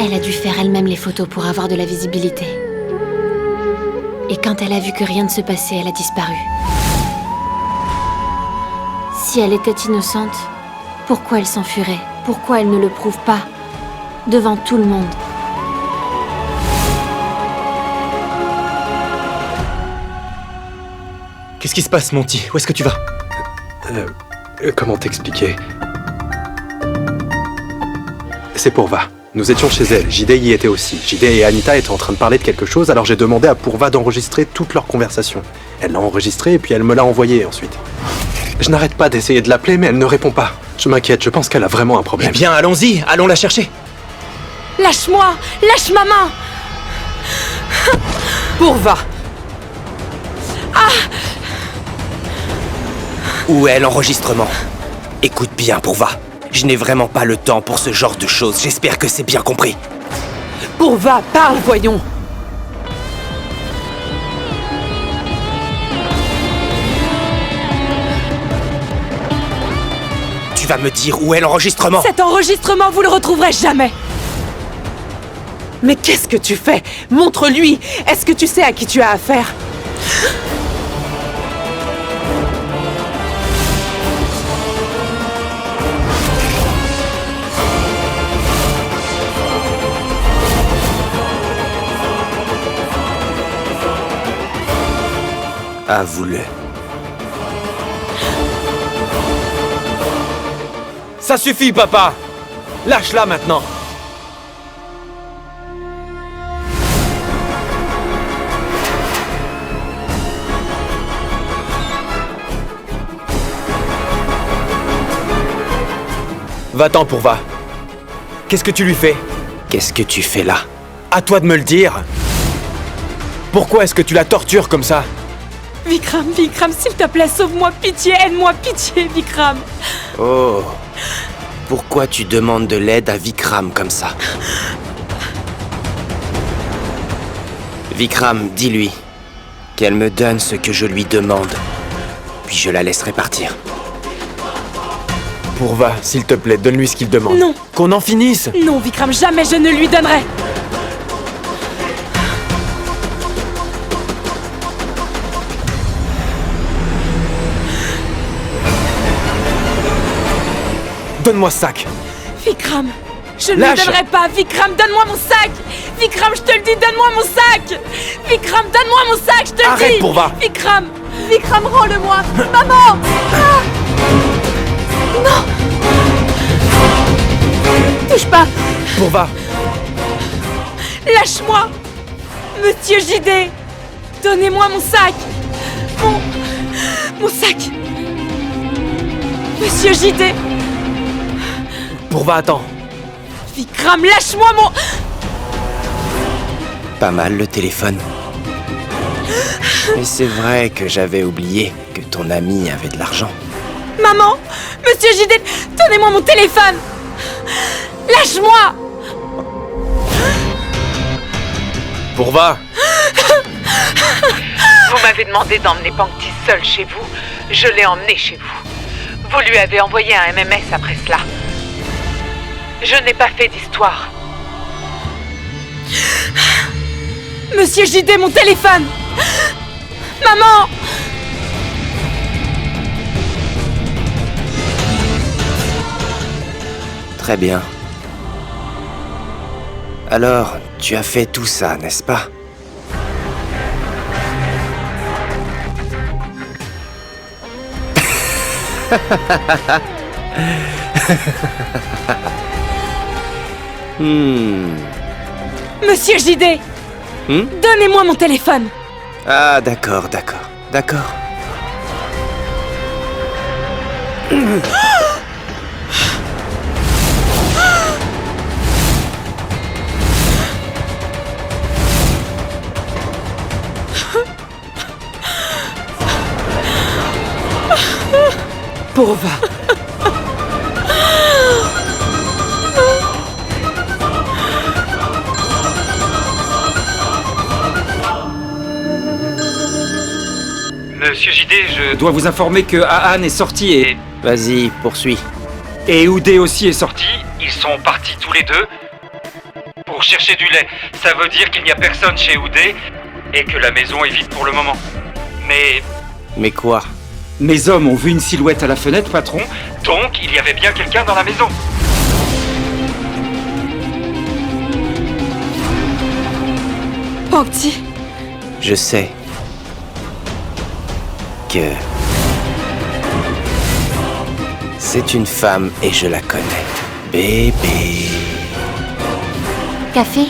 Elle a dû faire elle-même les photos pour avoir de la visibilité. Et quand elle a vu que rien ne se passait, elle a disparu. Si elle était innocente, pourquoi elle s'enfuirait? Pourquoi elle ne le prouve pas devant tout le monde? Qu'est-ce qui se passe, Monty? Où est-ce que tu vas? Comment t'expliquer? C'est Purva. Nous étions chez elle, JD y était aussi. JD et Anita étaient en train de parler de quelque chose, alors j'ai demandé à Purva d'enregistrer toute leur conversation. Elle l'a enregistrée et puis elle me l'a envoyée ensuite. Je n'arrête pas d'essayer de l'appeler, mais elle ne répond pas. Je m'inquiète, je pense qu'elle a vraiment un problème. Eh bien, allons-y, allons la chercher. Lâche-moi! Lâche ma main! Purva! Où est l'enregistrement? Écoute bien, Purva. Je n'ai vraiment pas le temps pour ce genre de choses. J'espère que c'est bien compris. Purva, parle, voyons! Tu vas me dire où est l'enregistrement? Cet enregistrement, vous le retrouverez jamais! Mais qu'est-ce que tu fais? Montre-lui! Est-ce que tu sais à qui tu as affaire? Avoue-le. Ça suffit, papa! Lâche-la maintenant! Va-t'en, Purva. Qu'est-ce que tu lui fais? Qu'est-ce que tu fais là? À toi de me le dire! Pourquoi est-ce que tu la tortures comme ça? Vikram, Vikram, s'il te plaît, sauve-moi, pitié, aide-moi, pitié, Vikram! Oh. Pourquoi tu demandes de l'aide à Vikram comme ça? Vikram, dis-lui qu'elle me donne ce que je lui demande, puis je la laisserai partir. Purva, s'il te plaît, donne-lui ce qu'il demande. Non. Qu'on en finisse! Non, Vikram, jamais je ne lui donnerai! Donne-moi ce sac! Vikram, je ne lui Lâche. donnerai pas! Vikram, donne-moi mon sac! Vikram, je te le dis, donne-moi mon sac! Vikram, donne-moi mon sac, je te le dis! Arrête, Purva! Vikram! Vikram, rends-le-moi! Maman! Ah! Non! Touche pas! Purva! Lâche-moi! Monsieur JD! Donnez-moi mon sac! Mon sac! Monsieur JD! Purva, attends! Vikram, lâche-moi mon... Pas mal le téléphone. Mais c'est vrai que j'avais oublié que ton ami avait de l'argent. Maman! Monsieur JD, donnez-moi mon téléphone! Lâche-moi! Pourva! Vous m'avez demandé d'emmener Pangti seul chez vous. Je l'ai emmené chez vous. Vous lui avez envoyé un MMS après cela. Je n'ai pas fait d'histoire. Monsieur JD, mon téléphone! Maman! Très bien. Alors, tu as fait tout ça, n'est-ce pas? Monsieur JD! Donnez-moi mon téléphone! Ah, d'accord. Pourva. Monsieur JD, je dois vous informer que Ahan est sorti et... Vas-y, poursuis. Et Oudé aussi est sorti. Ils sont partis tous les deux pour chercher du lait. Ça veut dire qu'il n'y a personne chez Oudé et que la maison est vide pour le moment. Mais quoi? Mes hommes ont vu une silhouette à la fenêtre, patron, donc il y avait bien quelqu'un dans la maison. Pangti, Je sais que c'est une femme et je la connais. Bébé. Café?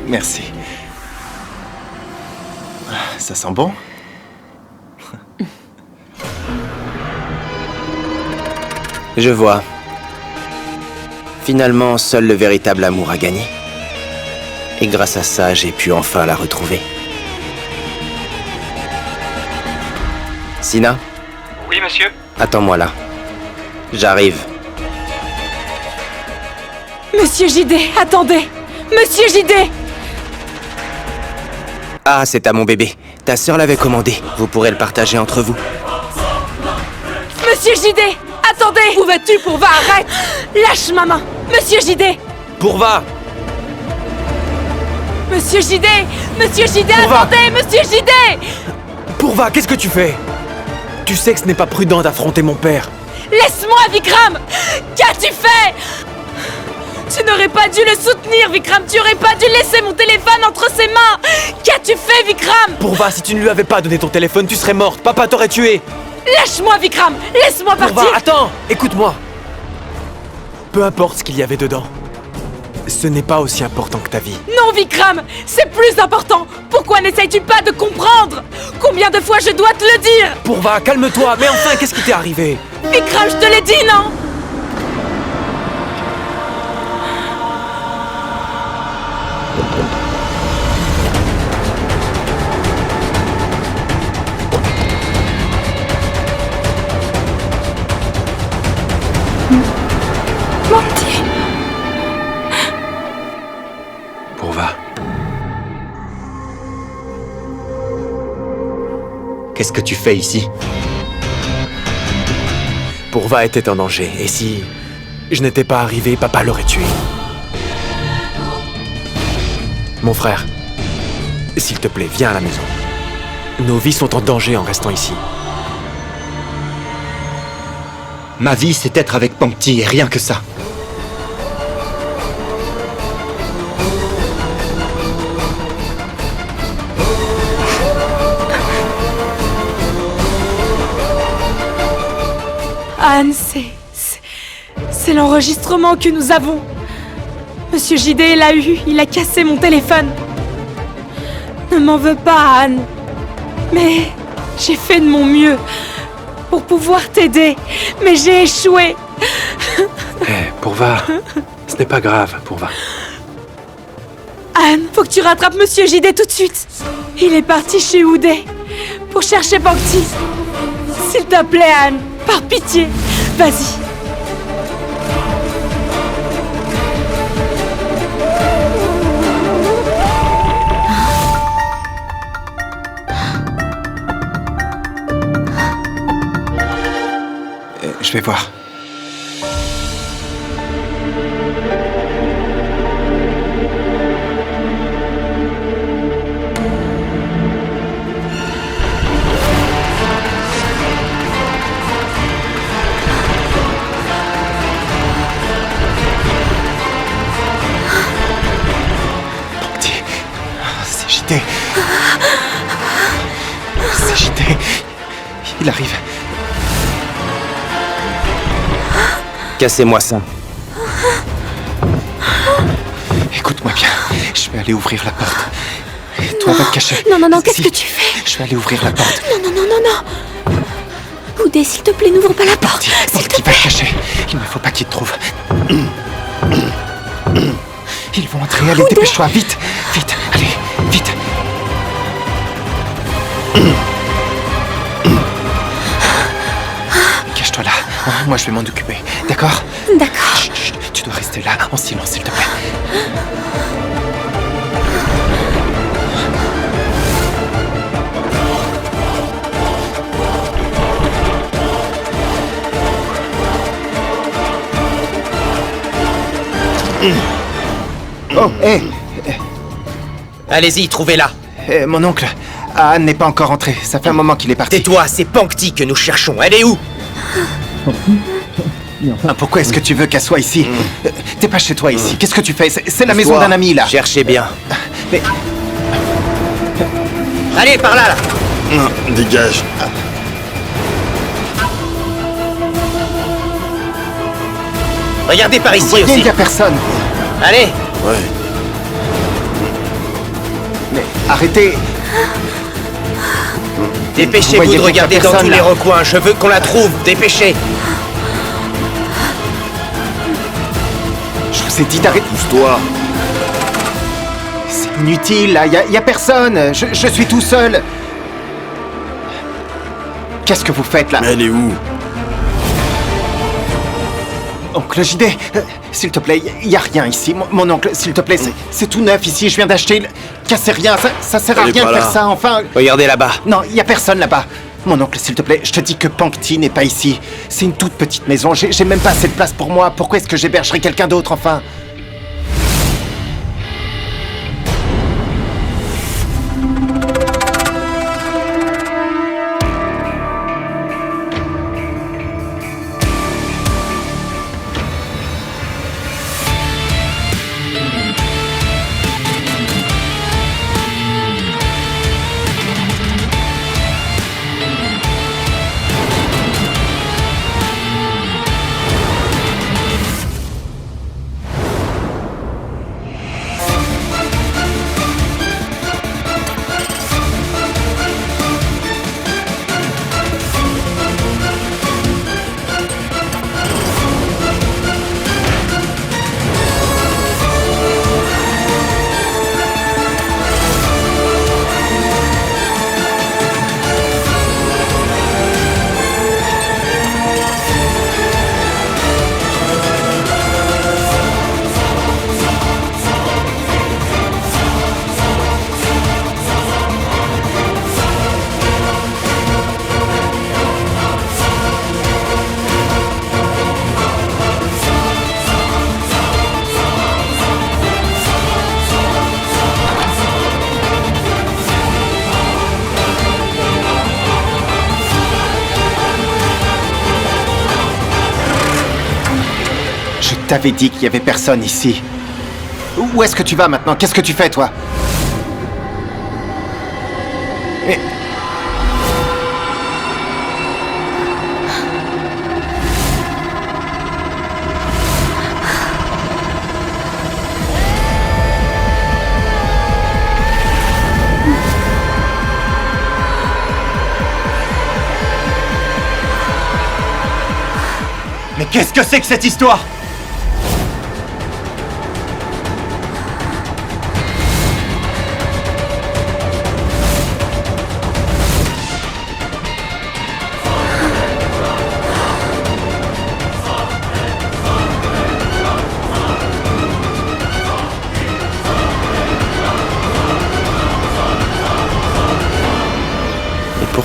Merci. Ça sent bon? Je vois. Finalement, seul le véritable amour a gagné. Et grâce à ça, j'ai pu enfin la retrouver. Sina, Oui, monsieur? attends-moi là. J'arrive. Monsieur JD, attendez! Monsieur JD! Ah, c'est à mon bébé. Ta sœur l'avait commandé. Vous pourrez le partager entre vous. Monsieur JD! Attendez! Où vas-tu, Pourva? Arrête! Lâche ma main! Monsieur JD! Pourva! Monsieur JD! Monsieur JD, Pourva! attendez! Monsieur JD! Pourva, qu'est-ce que tu fais? Tu sais que ce n'est pas prudent d'affronter mon père. Laisse-moi, Vikram! Qu'as-tu fait? Tu n'aurais pas dû le soutenir, Vikram! Tu n'aurais pas dû laisser mon téléphone entre ses mains! Qu'as-tu fait, Vikram? Pourva, si tu ne lui avais pas donné ton téléphone, tu serais morte. Papa t'aurait tué. Lâche-moi, Vikram! Laisse-moi partir! Pourva, attends! Écoute-moi. Peu importe ce qu'il y avait dedans, ce n'est pas aussi important que ta vie. Non, Vikram! C'est plus important! Pourquoi n'essayes-tu pas de comprendre? Combien de fois je dois te le dire? Pourva, calme-toi. Mais enfin, qu'est-ce qui t'est arrivé? Vikram, je te l'ai dit, non? Pangti! Pourva. Qu'est-ce que tu fais ici? Pourva était en danger, et si je n'étais pas arrivé, papa l'aurait tué. Mon frère, s'il te plaît, viens à la maison. Nos vies sont en danger en restant ici. Ma vie, c'est être avec Pangti et rien que ça. Anne, c'est l'enregistrement que nous avons. Monsieur JD l'a eu, il a cassé mon téléphone. Ne m'en veux pas, Anne. Mais j'ai fait de mon mieux pour pouvoir t'aider. Mais j'ai échoué. Pourva, ce n'est pas grave, Pourva. Anne, Anne, faut que tu rattrapes Monsieur JD tout de suite. Il est parti chez Oudé pour chercher Pankti. S'il te plaît, Anne, par pitié, vas-y. Je vais voir. C'est JD. C'est JD. Il arrive. Cassez-moi ça. Écoute-moi bien. Je vais aller ouvrir la porte. Et toi, va te cacher. Non, qu'est-ce Si. que tu fais? Je vais aller ouvrir la porte. Non. Oudé, s'il te plaît, n'ouvre pas la porte. S'il te Pankti, va plaît. te cacher. Il ne faut pas qu'ils te trouvent. Ils vont entrer. Allez, dépêche-toi. Vite. Vite. Allez, vite. Cache-toi là. Moi, je vais m'en occuper. D'accord? D'accord. Chut, tu dois rester là, en silence, s'il te plaît. Oh, hé Allez-y, trouvez-la. Mon oncle, Anne n'est pas encore entré. Ça fait un moment qu'il est parti. Tais-toi, c'est Pankti que nous cherchons. Elle est où? Pourquoi est-ce que tu veux qu'elle soit ici? T'es pas chez toi ici. Qu'est-ce que tu fais? C'est la maison d'un ami, là. Cherchez bien. Mais... Allez, par là, là. Non, dégage. Regardez par ici Il aussi. n'y a personne. Allez. Ouais. Mais arrêtez. Dépêchez-vous voyez de bien regarder qu'il y a dans tous personne, les là. recoins. Je veux qu'on la trouve. Dépêchez. Je vous ai dit d'arrêter. Pousse-toi. C'est inutile, là. Y a personne. Je suis tout seul. Qu'est-ce que vous faites, là? Mais elle est où? Oncle JD, s'il te plaît, y a rien ici. Mon oncle, s'il te plaît, c'est tout neuf ici. Je viens d'acheter. Cassez rien. Ça sert à Elle est rien pas de faire là. ça, enfin. Regardez là-bas. Non, y a personne là-bas. Mon oncle, s'il te plaît, je te dis que Pankti n'est pas ici. C'est une toute petite maison. J'ai même pas assez de place pour moi. Pourquoi est-ce que j'hébergerais quelqu'un d'autre, enfin? Je t'avais dit qu'il y avait personne ici. Où est-ce que tu vas maintenant? Qu'est-ce que tu fais, toi? Mais... Mais qu'est-ce que c'est que cette histoire?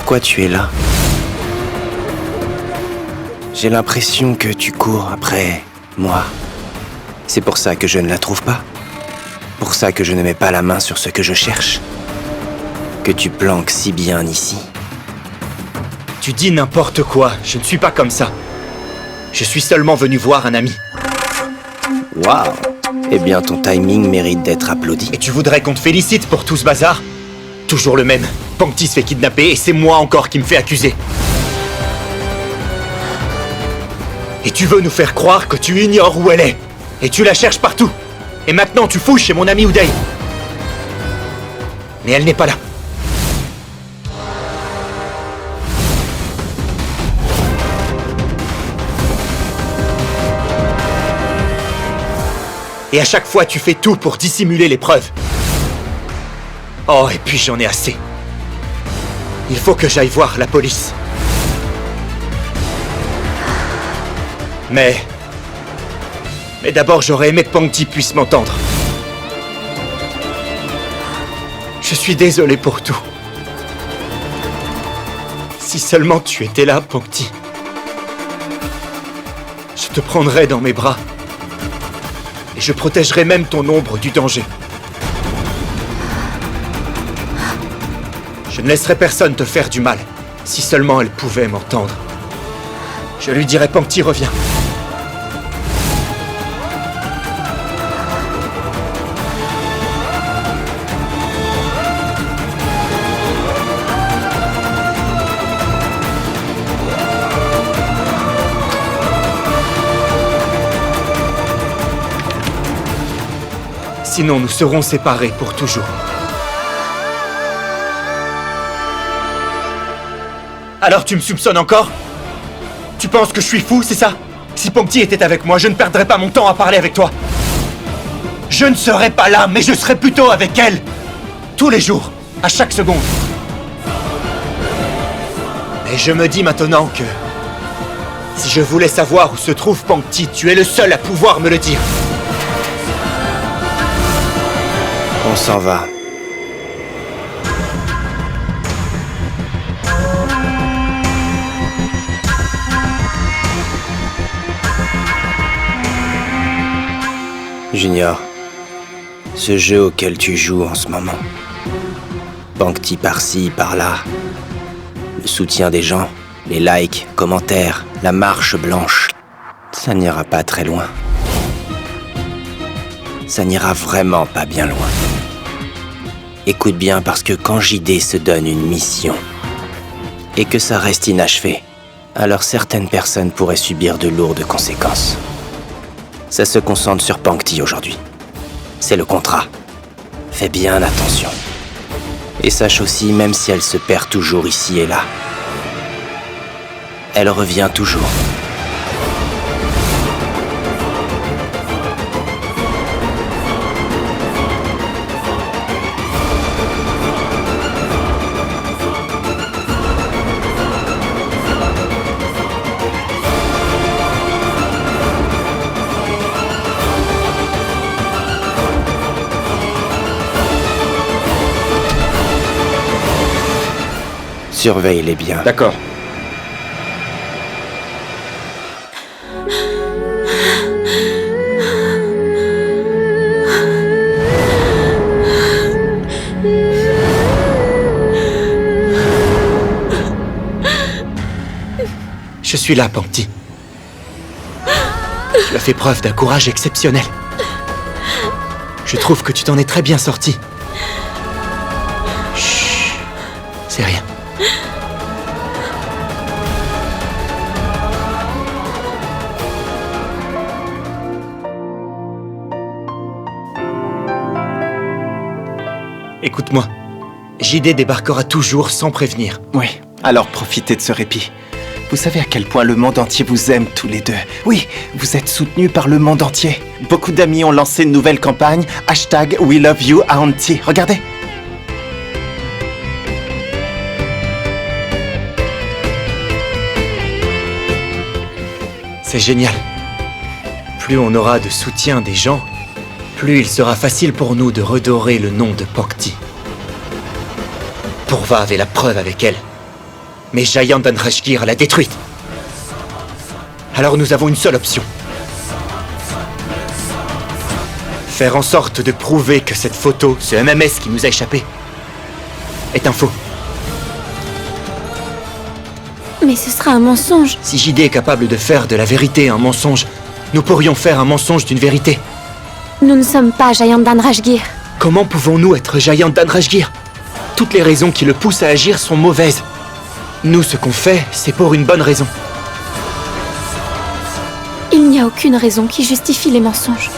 pourquoi tu es là. J'ai l'impression que tu cours après moi. C'est pour ça que je ne la trouve pas. Pour ça que je ne mets pas la main sur ce que je cherche. Que tu planques si bien ici. Tu dis n'importe quoi, je ne suis pas comme ça. Je suis seulement venu voir un ami. Waouh! Eh bien, ton timing mérite d'être applaudi. Et tu voudrais qu'on te félicite pour tout ce bazar? Toujours le même. Pangti se fait kidnapper et c'est moi encore qui me fais accuser. Et tu veux nous faire croire que tu ignores où elle est. Et tu la cherches partout. Et maintenant tu fouilles chez mon ami Uday. Mais elle n'est pas là. Et à chaque fois, tu fais tout pour dissimuler les preuves. Oh, et puis j'en ai assez. Il faut que j'aille voir la police. Mais d'abord, j'aurais aimé que Pangti puisse m'entendre. Je suis désolé pour tout. Si seulement tu étais là, Pangti. Je te prendrais dans mes bras. Et je protégerai même ton ombre du danger. Je ne laisserai personne te faire du mal, si seulement elle pouvait m'entendre. Je lui dirai Pangti revient. Sinon, nous serons séparés pour toujours. Alors tu me soupçonnes encore? Tu penses que je suis fou, c'est ça? Si Pangti était avec moi, je ne perdrais pas mon temps à parler avec toi. Je ne serais pas là, mais je serais plutôt avec elle. Tous les jours, à chaque seconde. Et je me dis maintenant que... si je voulais savoir où se trouve Pangti, tu es le seul à pouvoir me le dire. On s'en va. Junior, ce jeu auquel tu joues en ce moment, Pangti par-ci, par-là, le soutien des gens, les likes, commentaires, la marche blanche, ça n'ira pas très loin. Ça n'ira vraiment pas bien loin. Écoute bien, parce que quand JD se donne une mission et que ça reste inachevé, alors certaines personnes pourraient subir de lourdes conséquences. Ça se concentre sur Pangti aujourd'hui. C'est le contrat. Fais bien attention. Et sache aussi, même si elle se perd toujours ici et là, elle revient toujours. Surveille-les bien. D'accord. Je suis là, Pangti. Tu as fait preuve d'un courage exceptionnel. Je trouve que tu t'en es très bien sorti. Chut, c'est rien. Écoute-moi, JD débarquera toujours sans prévenir. Oui, alors profitez de ce répit. Vous savez à quel point le monde entier vous aime tous les deux. Oui, vous êtes soutenus par le monde entier. Beaucoup d'amis ont lancé une nouvelle campagne, #WeLoveYouAuntie. Regardez. C'est génial. Plus on aura de soutien des gens, plus il sera facile pour nous de redorer le nom de Pangti. Pourva avait la preuve avec elle. Mais Jayan Danrashgir l'a détruite. Alors nous avons une seule option. Faire en sorte de prouver que cette photo, ce MMS qui nous a échappé, est un faux. Mais ce sera un mensonge. Si JD est capable de faire de la vérité un mensonge, nous pourrions faire un mensonge d'une vérité. Nous ne sommes pas Jayan Danrashgir. Comment pouvons-nous être Jayan Danrashgir? Toutes les raisons qui le poussent à agir sont mauvaises. Nous, ce qu'on fait, c'est pour une bonne raison. Il n'y a aucune raison qui justifie les mensonges.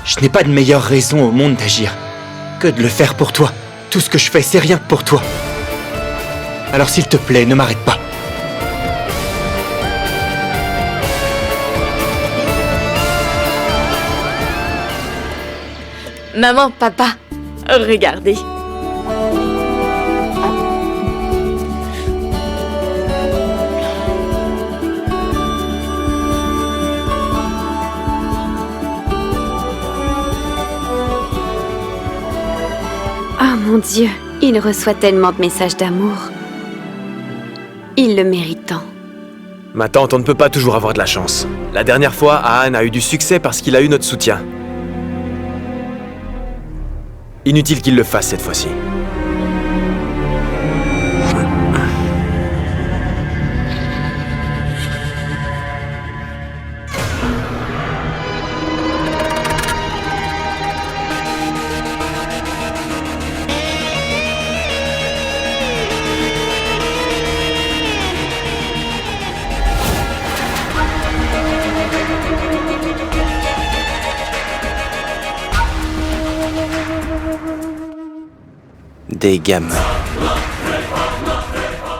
Je n'ai pas de meilleure raison au monde d'agir que de le faire pour toi. Tout ce que je fais, c'est rien que pour toi. Alors s'il te plaît, ne m'arrête pas. Maman, papa, regardez. Oh mon Dieu, il reçoit tellement de messages d'amour. Il le mérite tant. Ma tante, on ne peut pas toujours avoir de la chance. La dernière fois, Ahan a eu du succès parce qu'il a eu notre soutien. Inutile qu'il le fasse cette fois-ci. Des gamins.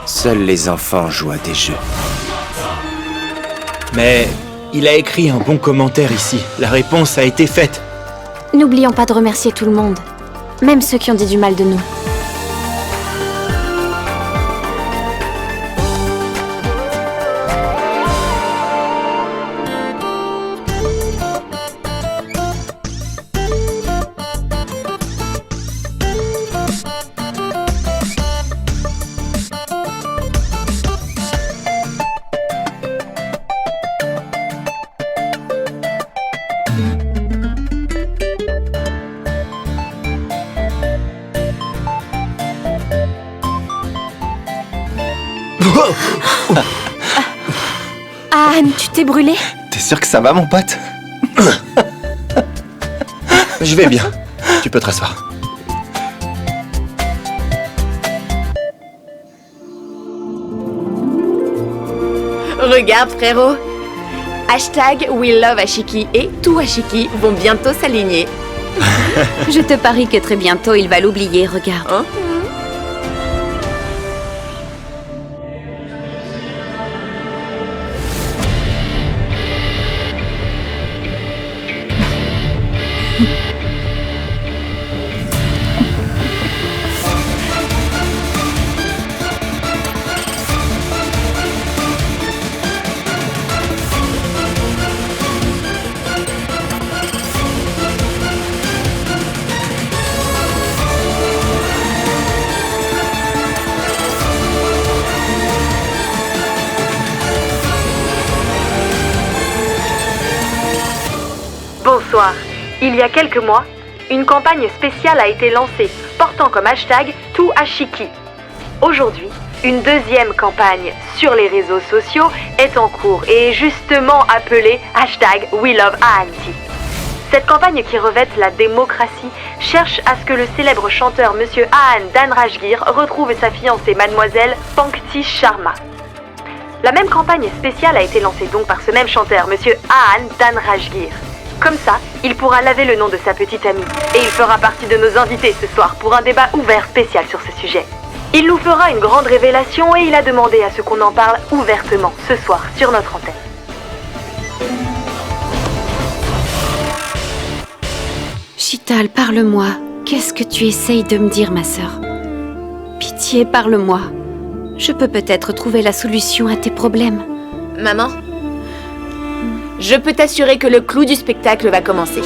Seuls les enfants jouent à des jeux. Mais il a écrit un bon commentaire ici. La réponse a été faite. N'oublions pas de remercier tout le monde. Même ceux qui ont dit du mal de nous. Anne, tu t'es brûlé? T'es sûr que ça va, mon pote? Je vais bien. Tu peux te rasseoir. Regarde, frérot. Hashtag We Love Ashiki et tout Ashiki vont bientôt s'aligner. Je te parie que très bientôt il va l'oublier, regarde. Hein? Bonsoir. Il y a quelques mois, une campagne spéciale a été lancée, portant comme hashtag ToAshiki. Aujourd'hui, une deuxième campagne sur les réseaux sociaux est en cours et est justement appelée hashtag We Love Ahanti. Cette campagne qui revêt la démocratie cherche à ce que le célèbre chanteur Monsieur Ahan Danrashgir retrouve sa fiancée Mademoiselle Pankti Sharma. La même campagne spéciale a été lancée donc par ce même chanteur, Monsieur Ahan Danrashgir. Comme ça, il pourra laver le nom de sa petite amie. Et il fera partie de nos invités ce soir pour un débat ouvert spécial sur ce sujet. Il nous fera une grande révélation et il a demandé à ce qu'on en parle ouvertement ce soir sur notre antenne. Chital, parle-moi. Qu'est-ce que tu essayes de me dire, ma sœur? Pitié, parle-moi. Je peux peut-être trouver la solution à tes problèmes. Maman, je peux t'assurer que le clou du spectacle va commencer.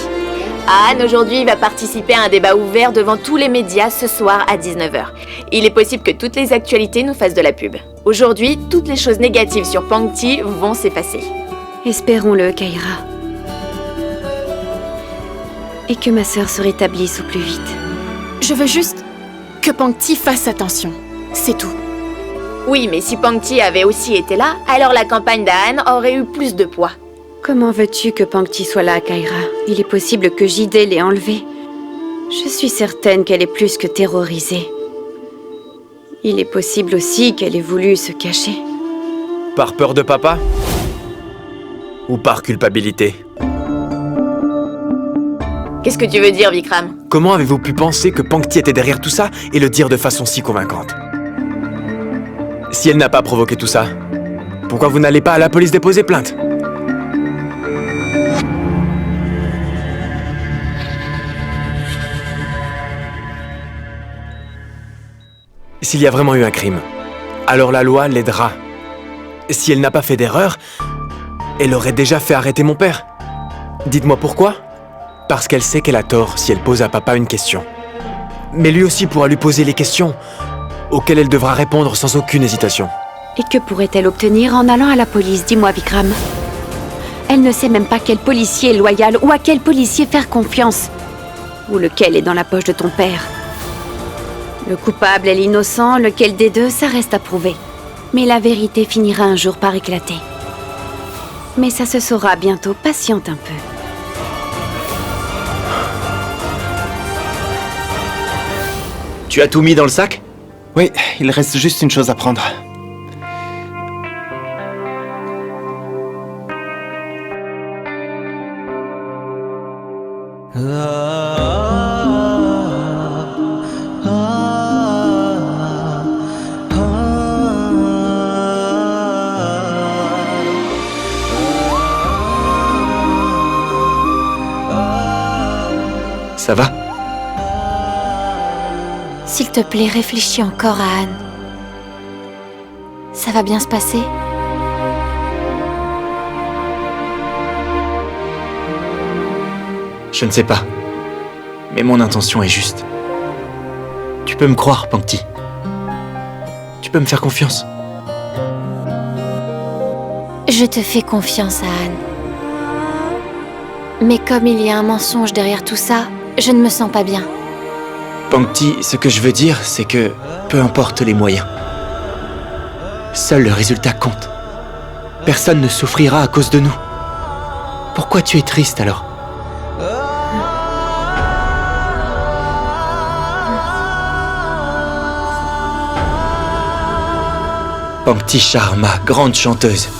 Anne, aujourd'hui, va participer à un débat ouvert devant tous les médias ce soir à 19h. Il est possible que toutes les actualités nous fassent de la pub. Aujourd'hui, toutes les choses négatives sur Pangti vont s'effacer. Espérons-le, Kaira. Et que ma sœur se rétablisse au plus vite. Je veux juste que Pangti fasse attention. C'est tout. Oui, mais si Pangti avait aussi été là, alors la campagne d'Anne aurait eu plus de poids. Comment veux-tu que Pangti soit là, Kaira? Il est possible que JD l'ait enlevée. Je suis certaine qu'elle est plus que terrorisée. Il est possible aussi qu'elle ait voulu se cacher. Par peur de papa? Ou par culpabilité? Qu'est-ce que tu veux dire, Vikram? Comment avez-vous pu penser que Pangti était derrière tout ça et le dire de façon si convaincante? Si elle n'a pas provoqué tout ça, pourquoi vous n'allez pas à la police déposer plainte? S'il y a vraiment eu un crime, alors la loi l'aidera. Si elle n'a pas fait d'erreur, elle aurait déjà fait arrêter mon père. Dites-moi pourquoi? Parce qu'elle sait qu'elle a tort si elle pose à papa une question. Mais lui aussi pourra lui poser les questions auxquelles elle devra répondre sans aucune hésitation. Et que pourrait-elle obtenir en allant à la police? Dis-moi, Vikram. Elle ne sait même pas quel policier est loyal ou à quel policier faire confiance. Ou lequel est dans la poche de ton père. Le coupable est l'innocent, lequel des deux, ça reste à prouver. Mais la vérité finira un jour par éclater. Mais ça se saura bientôt, patiente un peu. Tu as tout mis dans le sac? Oui, il reste juste une chose à prendre. Ça va? S'il te plaît, réfléchis encore à Anne. Ça va bien se passer? Je ne sais pas. Mais mon intention est juste. Tu peux me croire, Pangti. Tu peux me faire confiance. Je te fais confiance à Anne. Mais comme il y a un mensonge derrière tout ça, je ne me sens pas bien. Pangti, ce que je veux dire, c'est que peu importe les moyens, seul le résultat compte. Personne ne souffrira à cause de nous. Pourquoi tu es triste alors? Pangti Sharma, grande chanteuse.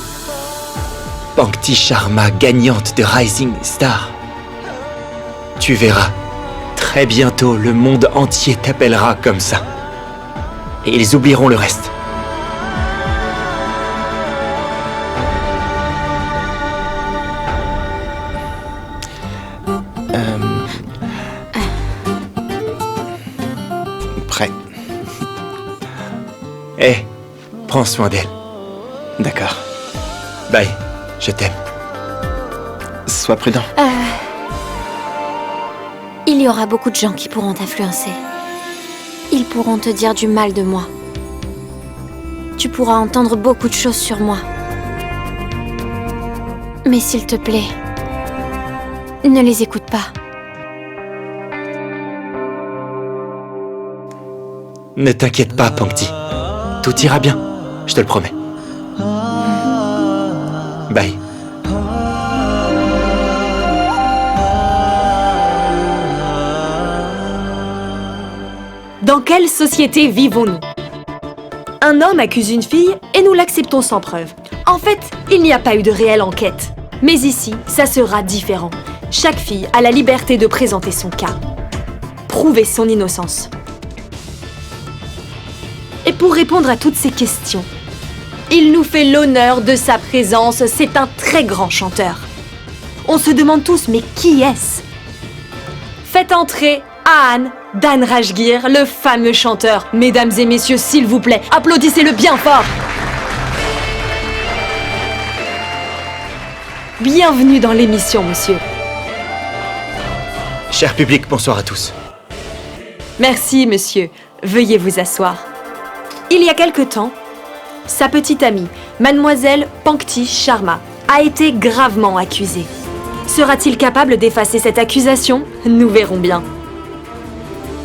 Pangti Sharma, gagnante de Rising Star. Tu verras, très bientôt, le monde entier t'appellera comme ça. Et ils oublieront le reste. Prêt. Hé, prends soin d'elle. D'accord. Bye, je t'aime. Sois prudent. Il y aura beaucoup de gens qui pourront t'influencer. Ils pourront te dire du mal de moi. Tu pourras entendre beaucoup de choses sur moi. Mais s'il te plaît, ne les écoute pas. Ne t'inquiète pas, Pangti. Tout ira bien, je te le promets. Bye. Dans quelle société vivons-nous? Un homme accuse une fille et nous l'acceptons sans preuve. En fait, il n'y a pas eu de réelle enquête. Mais ici, ça sera différent. Chaque fille a la liberté de présenter son cas. Prouver son innocence. Et pour répondre à toutes ces questions, il nous fait l'honneur de sa présence. C'est un très grand chanteur. On se demande tous, mais qui est-ce? Faites entrer Anne Dan Rajgir, le fameux chanteur. Mesdames et messieurs, s'il vous plaît, applaudissez-le bien fort. Bienvenue dans l'émission, monsieur. Cher public, bonsoir à tous. Merci, monsieur. Veuillez vous asseoir. Il y a quelque temps, sa petite amie, mademoiselle Pankti Sharma, a été gravement accusée. Sera-t-il capable d'effacer cette accusation? Nous verrons bien.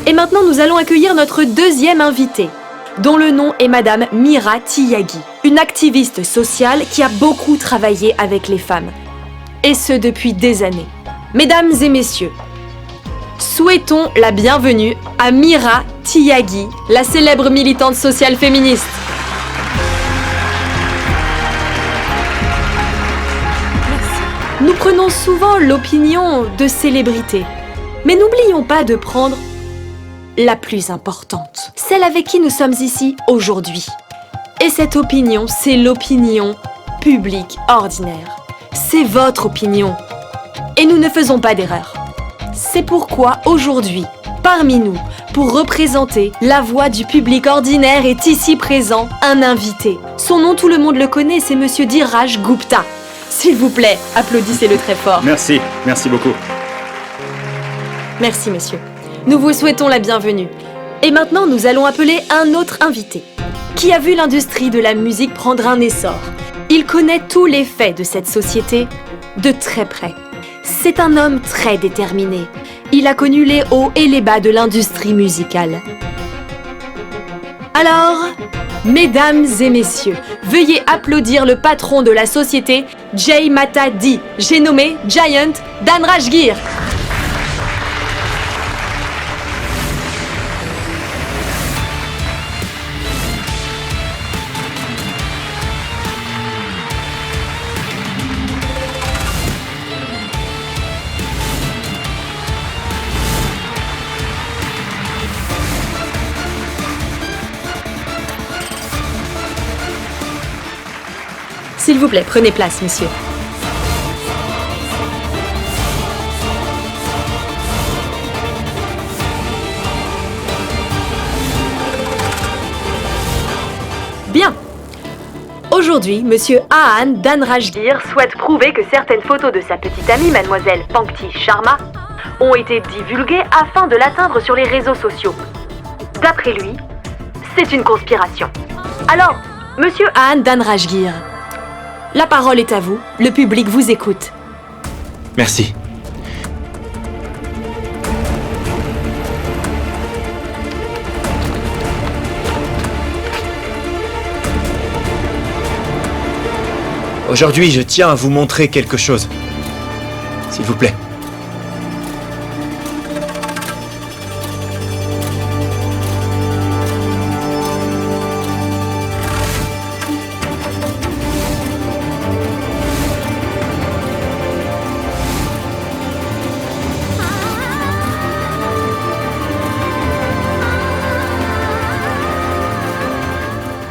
Et maintenant, nous allons accueillir notre deuxième invitée, dont le nom est Madame Meera Tyagi, une activiste sociale qui a beaucoup travaillé avec les femmes. Et ce depuis des années. Mesdames et messieurs, souhaitons la bienvenue à Meera Tyagi, la célèbre militante sociale féministe. Nous prenons souvent l'opinion de célébrités, mais n'oublions pas de prendre la plus importante, celle avec qui nous sommes ici aujourd'hui. Et cette opinion, c'est l'opinion publique ordinaire. C'est votre opinion. Et nous ne faisons pas d'erreur. C'est pourquoi aujourd'hui, parmi nous, pour représenter la voix du public ordinaire, est ici présent un invité. Son nom, tout le monde le connaît, c'est Monsieur Dheeraj Gupta. S'il vous plaît, applaudissez-le très fort. Merci beaucoup. Merci, monsieur. Nous vous souhaitons la bienvenue. Et maintenant, nous allons appeler un autre invité, qui a vu l'industrie de la musique prendre un essor. Il connaît tous les faits de cette société de très près. C'est un homme très déterminé. Il a connu les hauts et les bas de l'industrie musicale. Alors, mesdames et messieurs, veuillez applaudir le patron de la société, Jai Mata Di. J'ai nommé Giant Dhanraj Gir. S'il vous plaît, prenez place, monsieur. Bien. Aujourd'hui, monsieur Ahan Dhanraj Gir souhaite prouver que certaines photos de sa petite amie, mademoiselle Pankti Sharma, ont été divulguées afin de l'atteindre sur les réseaux sociaux. D'après lui, c'est une conspiration. Alors, monsieur Ahan Dhanraj Gir, la parole est à vous, le public vous écoute. Merci. Aujourd'hui, je tiens à vous montrer quelque chose. S'il vous plaît.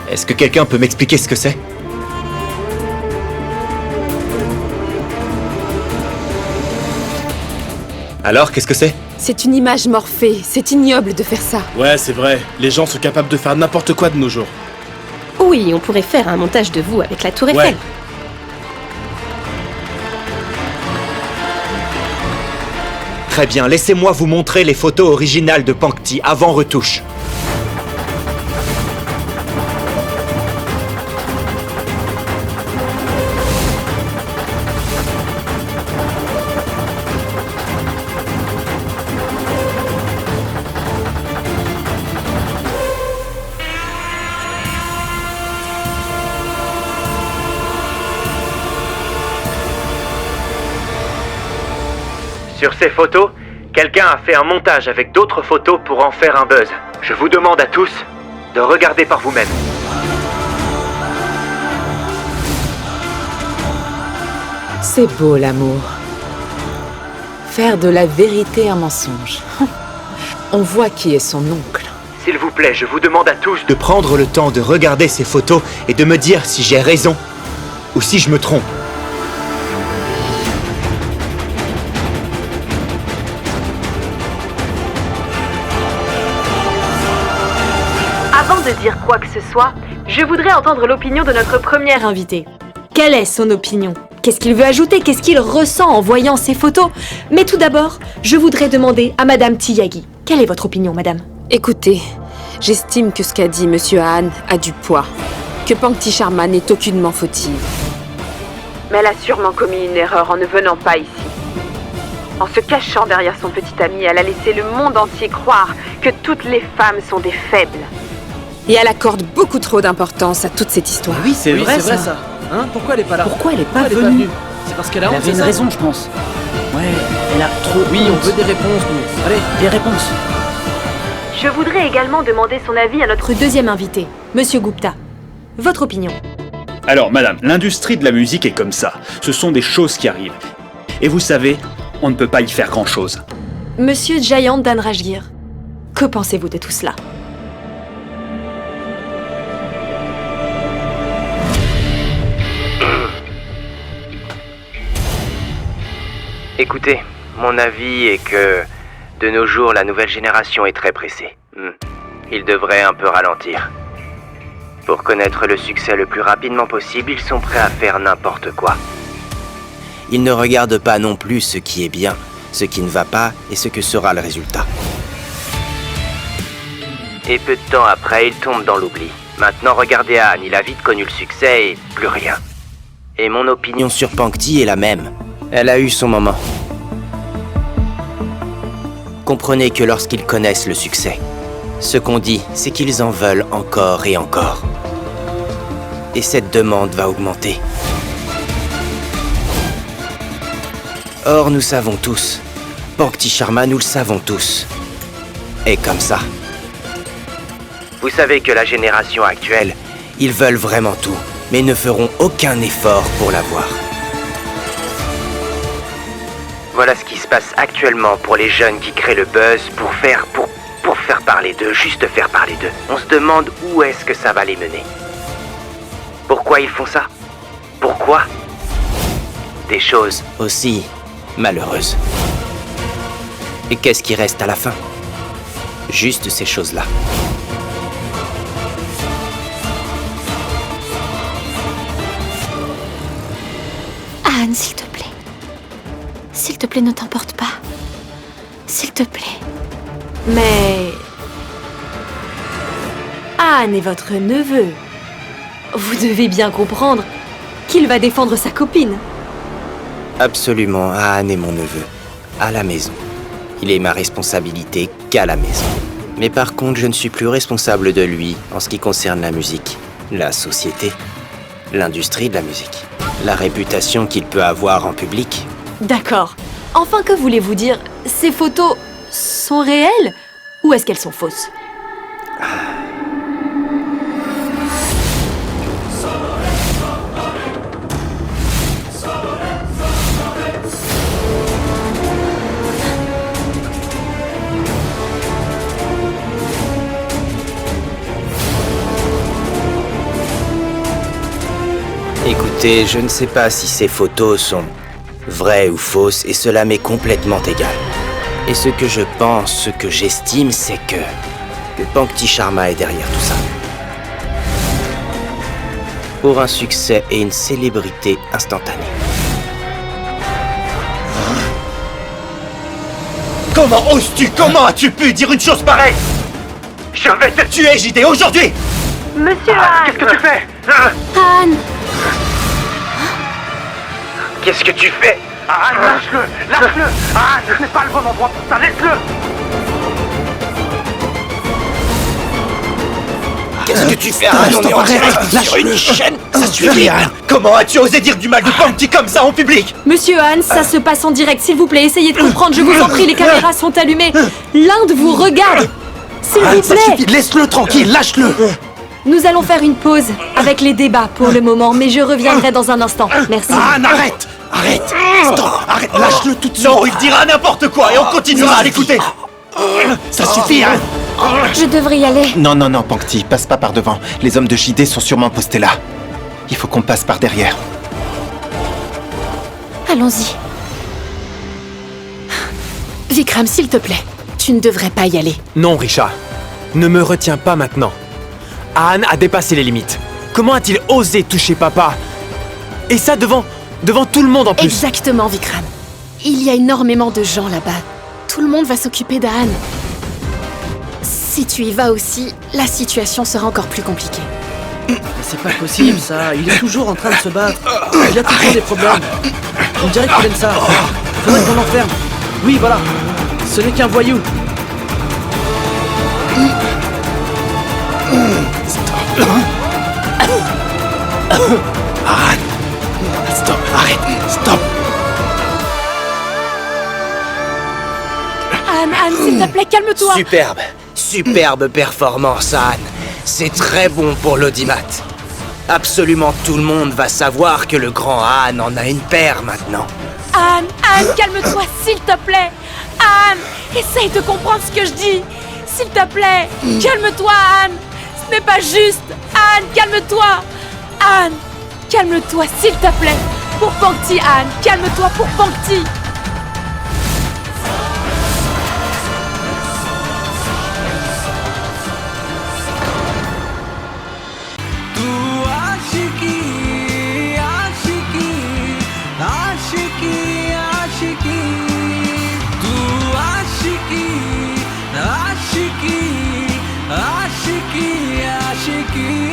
Est-ce que quelqu'un peut m'expliquer ce que c'est? Alors, qu'est-ce que c'est? C'est une image morphée, c'est ignoble de faire ça. Ouais, c'est vrai, les gens sont capables de faire n'importe quoi de nos jours. Oui, on pourrait faire un montage de vous avec la Tour Eiffel. Ouais. Très bien, laissez-moi vous montrer les photos originales de Pankti avant retouche. Sur ces photos, quelqu'un a fait un montage avec d'autres photos pour en faire un buzz. Je vous demande à tous de regarder par vous-même. C'est beau l'amour. Faire de la vérité un mensonge. On voit qui est son oncle. S'il vous plaît, je vous demande à tous de prendre le temps de regarder ces photos et de me dire si j'ai raison ou si je me trompe. Avant de dire quoi que ce soit, je voudrais entendre l'opinion de notre première invitée. Quelle est son opinion? Qu'est-ce qu'il veut ajouter? Qu'est-ce qu'il ressent en voyant ces photos? Mais tout d'abord, je voudrais demander à Madame Tiyagi. Quelle est votre opinion, Madame? Écoutez, j'estime que ce qu'a dit Monsieur Han a du poids. Que Pankti Sharma n'est aucunement fautive. Mais elle a sûrement commis une erreur en ne venant pas ici. En se cachant derrière son petit ami, elle a laissé le monde entier croire que toutes les femmes sont des faibles. Et elle accorde beaucoup trop d'importance à toute cette histoire. Oui, c'est vrai ça. Hein? Pourquoi elle est pas là? Pourquoi elle est pas venue? C'est parce qu'elle a honte, Elle avait une raison, je pense. Ouais, elle a trop Oui, honte. on veut des réponses, nous. Allez, Des réponses. Je voudrais également demander son avis à notre Notre deuxième invité, Monsieur Gupta. Votre opinion? Alors, madame, l'industrie de la musique est comme ça. Ce sont des choses qui arrivent. Et vous savez, on ne peut pas y faire grand-chose. Monsieur Jayant Dhanrajgir, que pensez-vous de tout cela? Écoutez, mon avis est que de nos jours, la nouvelle génération est très pressée. Ils devraient un peu ralentir. Pour connaître le succès le plus rapidement possible, ils sont prêts à faire n'importe quoi. Ils ne regardent pas non plus ce qui est bien, ce qui ne va pas et ce que sera le résultat. Et peu de temps après, ils tombent dans l'oubli. Maintenant, regardez Han, il a vite connu le succès et plus rien. Et mon opinion sur Pankti est la même. Elle a eu son moment. Comprenez que lorsqu'ils connaissent le succès, ce qu'on dit, c'est qu'ils en veulent encore et encore. Et cette demande va augmenter. Or, nous savons tous, Pankti Sharma, nous le savons tous, est comme ça. Vous savez que la génération actuelle, ils veulent vraiment tout, mais ne feront aucun effort pour l'avoir. Voilà ce qui se passe actuellement pour les jeunes qui créent le buzz pour faire parler d'eux, juste faire parler d'eux. On se demande où est-ce que ça va les mener. Pourquoi ils font ça? Pourquoi? Des choses aussi malheureuses. Et qu'est-ce qui reste à la fin? Juste ces choses-là. Anne, s'il te plaît. S'il te plaît, ne t'emporte pas. S'il te plaît. Mais... Han est votre neveu. Vous devez bien comprendre qu'il va défendre sa copine. Absolument, Han est mon neveu. À la maison. Il est ma responsabilité qu'à la maison. Mais par contre, je ne suis plus responsable de lui en ce qui concerne la musique, la société, l'industrie de la musique, la réputation qu'il peut avoir en public. D'accord. Enfin, que voulez-vous dire? Ces photos sont réelles ou est-ce qu'elles sont fausses? Écoutez, je ne sais pas si ces photos sont vraies ou fausses, et cela m'est complètement égal. Et ce que je pense, ce que j'estime, c'est que Pankti Sharma est derrière tout ça. Pour un succès et une célébrité instantanée. Comment oses-tu? Comment as-tu pu dire une chose pareille? Je vais te tuer, JD, aujourd'hui! Monsieur Han! Qu'est-ce que tu fais? Han! Qu'est-ce que tu fais? Han, lâche-le! Lâche-le! Han, ce n'est pas le bon endroit pour ça, laisse-le! Qu'est-ce que tu fais? On est en direct sur une chaîne, ça suffit! Comment as-tu osé dire du mal de Pankti comme ça en public? Monsieur Han, ça se passe en direct, s'il vous plaît, essayez de comprendre, je vous en prie, les caméras sont allumées. L'Inde vous regarde. S'il vous Ça plaît. suffit, laisse-le tranquille, lâche-le! Nous allons faire une pause avec les débats pour le moment, mais je reviendrai dans un instant. Merci. Arrête! Arrête! Stop! Arrête! Lâche-le tout de suite! Non, il dira n'importe quoi et on continuera à l'écouter! Ça suffit, hein! Je devrais y aller. Non, Pankti, passe pas par devant. Les hommes de JD sont sûrement postés là. Il faut qu'on passe par derrière. Allons-y. Vikram, s'il te plaît, tu ne devrais pas y aller. Non, Risha. Ne me retiens pas maintenant. Han a dépassé les limites. Comment a-t-il osé toucher papa? Et ça devant Devant tout le monde en plus. Exactement, Vikram. Il y a énormément de gens là-bas. Tout le monde va s'occuper d'Anne. Si tu y vas aussi, la situation sera encore plus compliquée. Mais c'est pas possible ça, il est toujours en train de se battre. Il a toujours des problèmes. On dirait qu'il aime ça. Faudrait qu'on l'enferme. Oui, voilà. Ce n'est qu'un voyou. Arrête. Stop, arrête, stop. Anne, s'il te plaît, calme-toi. Superbe performance, Anne. C'est très bon pour l'audimat. Absolument tout le monde va savoir que le grand Anne en a une paire maintenant. Anne, calme-toi, s'il te plaît. Anne, essaye de comprendre ce que je dis. S'il te plaît, calme-toi, Anne. Ce n'est pas juste. Anne, calme-toi. Anne, calme-toi, s'il te plaît. Pour Pankti, Anne, calme-toi pour Pankti. Aşıkı